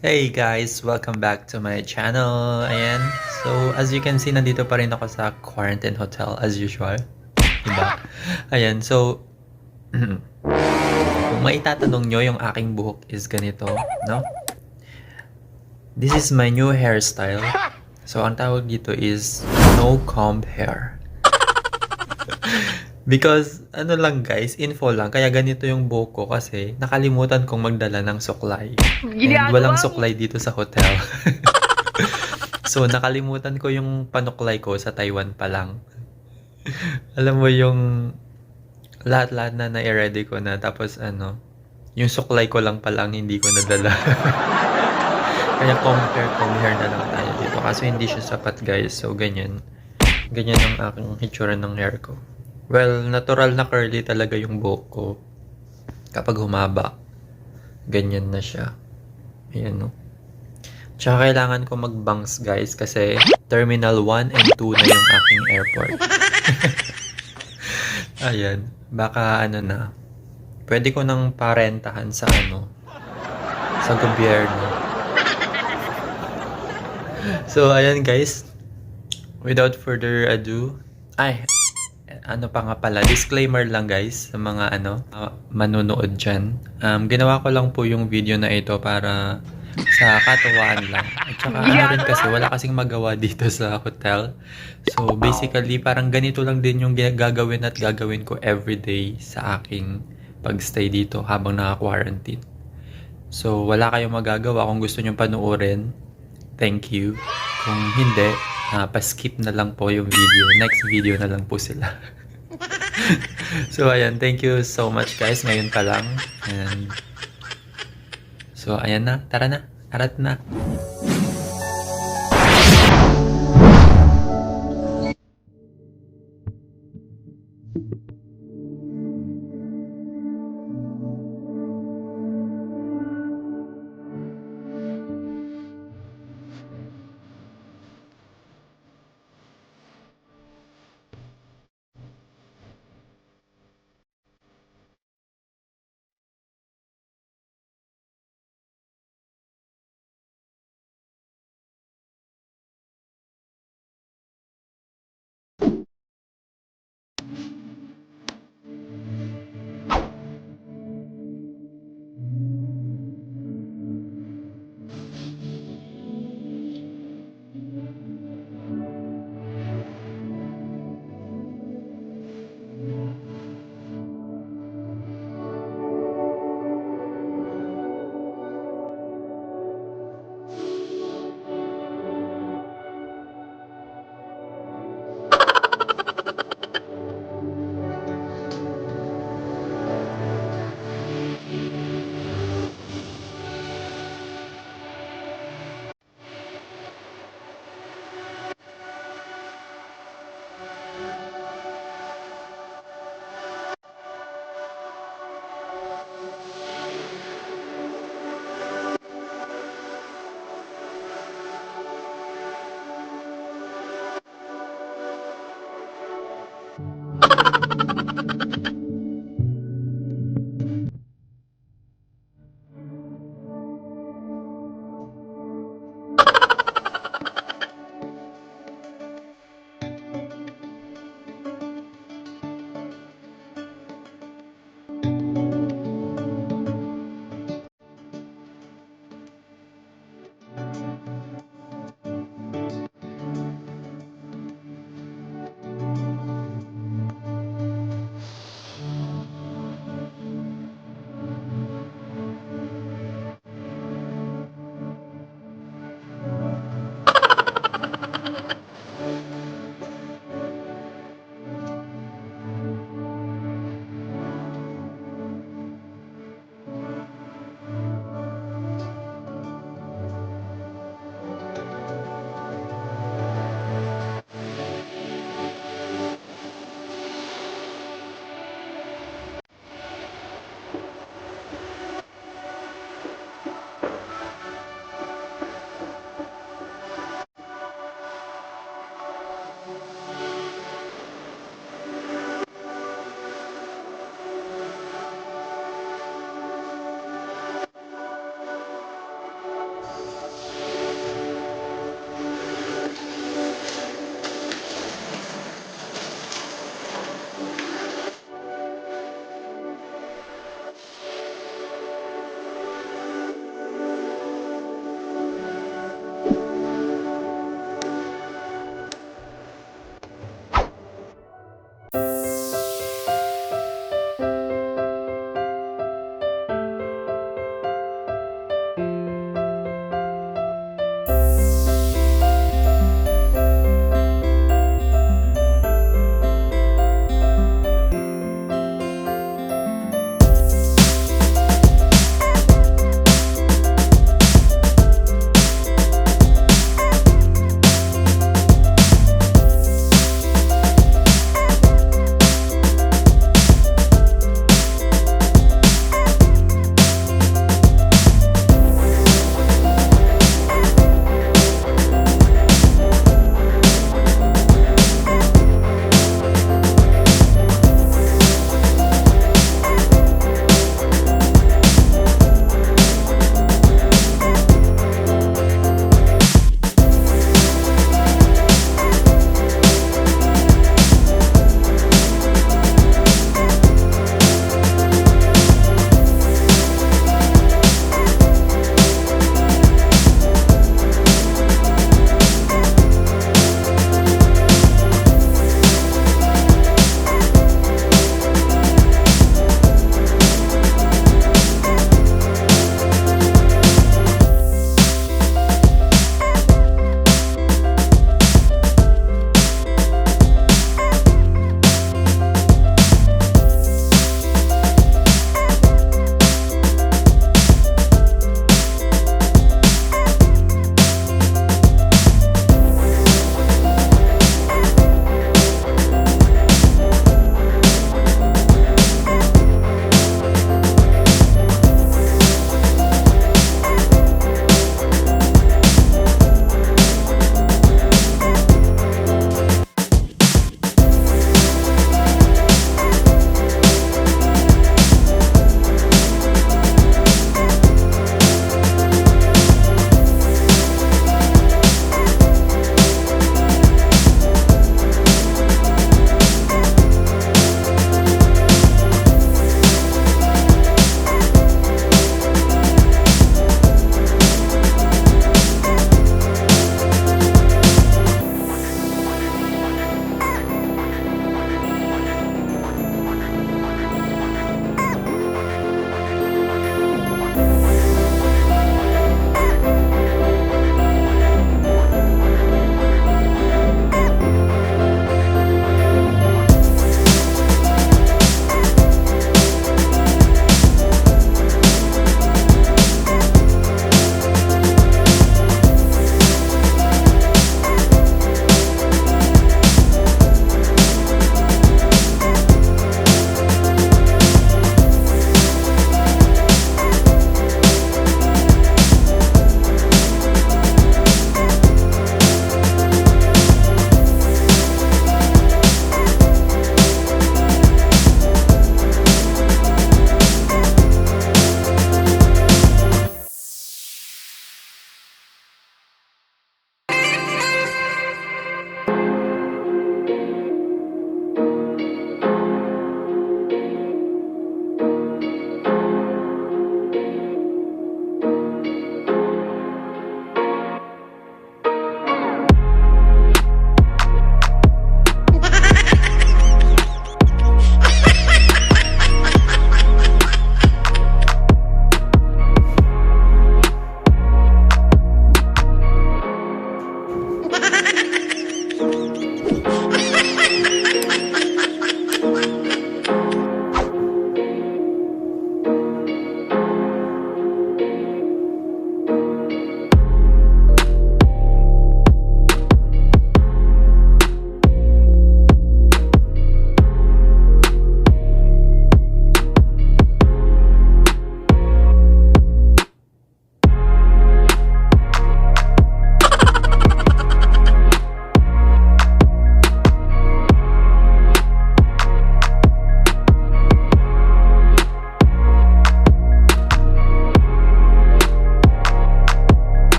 Hey guys! Welcome back to my channel! Ayan. So, as you can see, nandito pa rin ako sa quarantine hotel as usual. Diba? Ayan. So, kung maitatanong nyo, yung aking buhok is ganito, no? This is my new hairstyle. So, ang tawag dito is no comb hair. Because, ano lang guys, info lang, kaya ganito yung buhok ko kasi nakalimutan kong magdala ng suklay. And walang suklay dito sa hotel. So, nakalimutan ko yung panuklay ko sa Taiwan pa lang. Alam mo yung lahat-lahat na na-ready ko na. Tapos yung suklay ko lang palang hindi ko nadala. Kaya compare na lang tayo dito. Kaso hindi siya sapat guys. So, ganyan. Ganyan ang aking hitsura ng hair ko. Well, natural na curly talaga yung buhok ko. Kapag humaba, ganyan na siya. Ayan, no? Tsaka kailangan ko mag-bangs guys kasi Terminal 1 and 2 na yung aking airport. Ayan. Baka na. Pwede ko nang parentahan sa sa gobyerno. So, ayan guys. Without further ado, pa nga pala, disclaimer lang guys sa mga manunood dyan. Ginawa ko lang po yung video na ito para sa katuwaan lang. At saka rin kasi, wala kasing magawa dito sa hotel. So basically, parang ganito lang din yung gagawin ko everyday sa aking pagstay dito habang naka-quarantine. So wala kayong magagawa kung gusto nyong panoorin. Thank you. Kung hindi, pa-skip na lang po yung video. Next video na lang po sila. So ayan, thank you so much guys. Ngayon pa lang. And so ayan na, tara na. Arat na.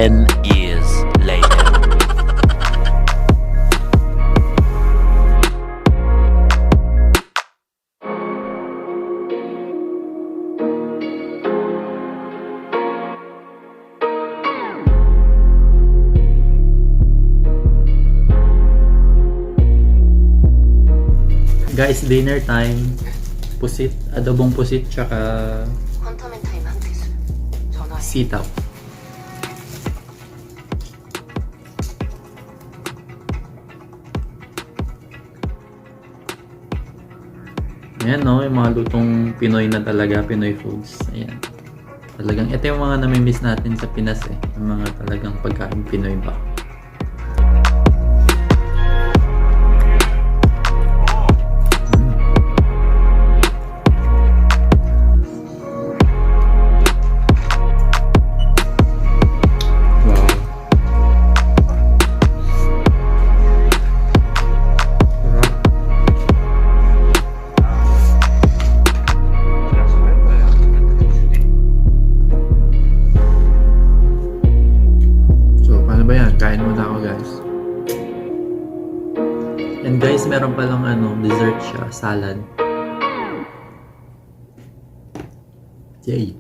10 years later. Guys, dinner time. Pusit, adobong pusit, tsaka 환타민 타임 한 개수. 전화해. sitaw. Ayan no, yung mga lutong Pinoy na talaga, Pinoy foods. Ayan. Talagang, ito yung mga nami-miss natin sa Pinas eh. Yung mga talagang pagkain Pinoy ba. Wow. Sarap. So, paano ba yan? Kain muna ako, guys. And guys, meron palang dessert siya, salad. Yay!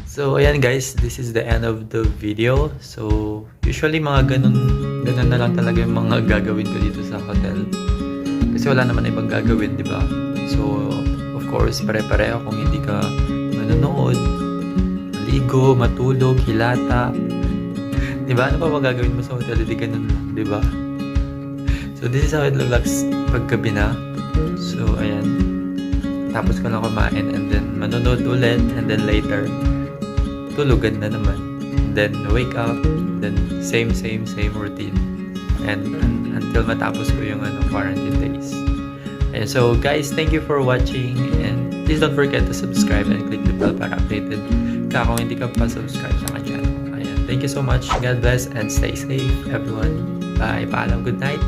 So, ayan guys, this is the end of the video. So, usually mga ganun na lang talaga yung mga gagawin ko dito sa hotel. Kasi wala naman ibang gagawin, di ba? So, of course, pare-pareho kung hindi ka manonood, maligo, matulog, hilata. Di ba? Ano pa magagawin mo sa hotel? Hindi ganun lang, di ba? So, this is how it looks paggabi na. So, ayan. Tapos ko lang kumain and then manonood ulit and then later tulugan na naman. Then wake up, then same routine. And until matapos ko yung quarantine days. And so guys, thank you for watching and please don't forget to subscribe and click the bell para updated ka kung hindi ka pa subscribe sa akin channel. Ayan, thank you so much. God bless and stay safe everyone. Bye. Paalam. Good night.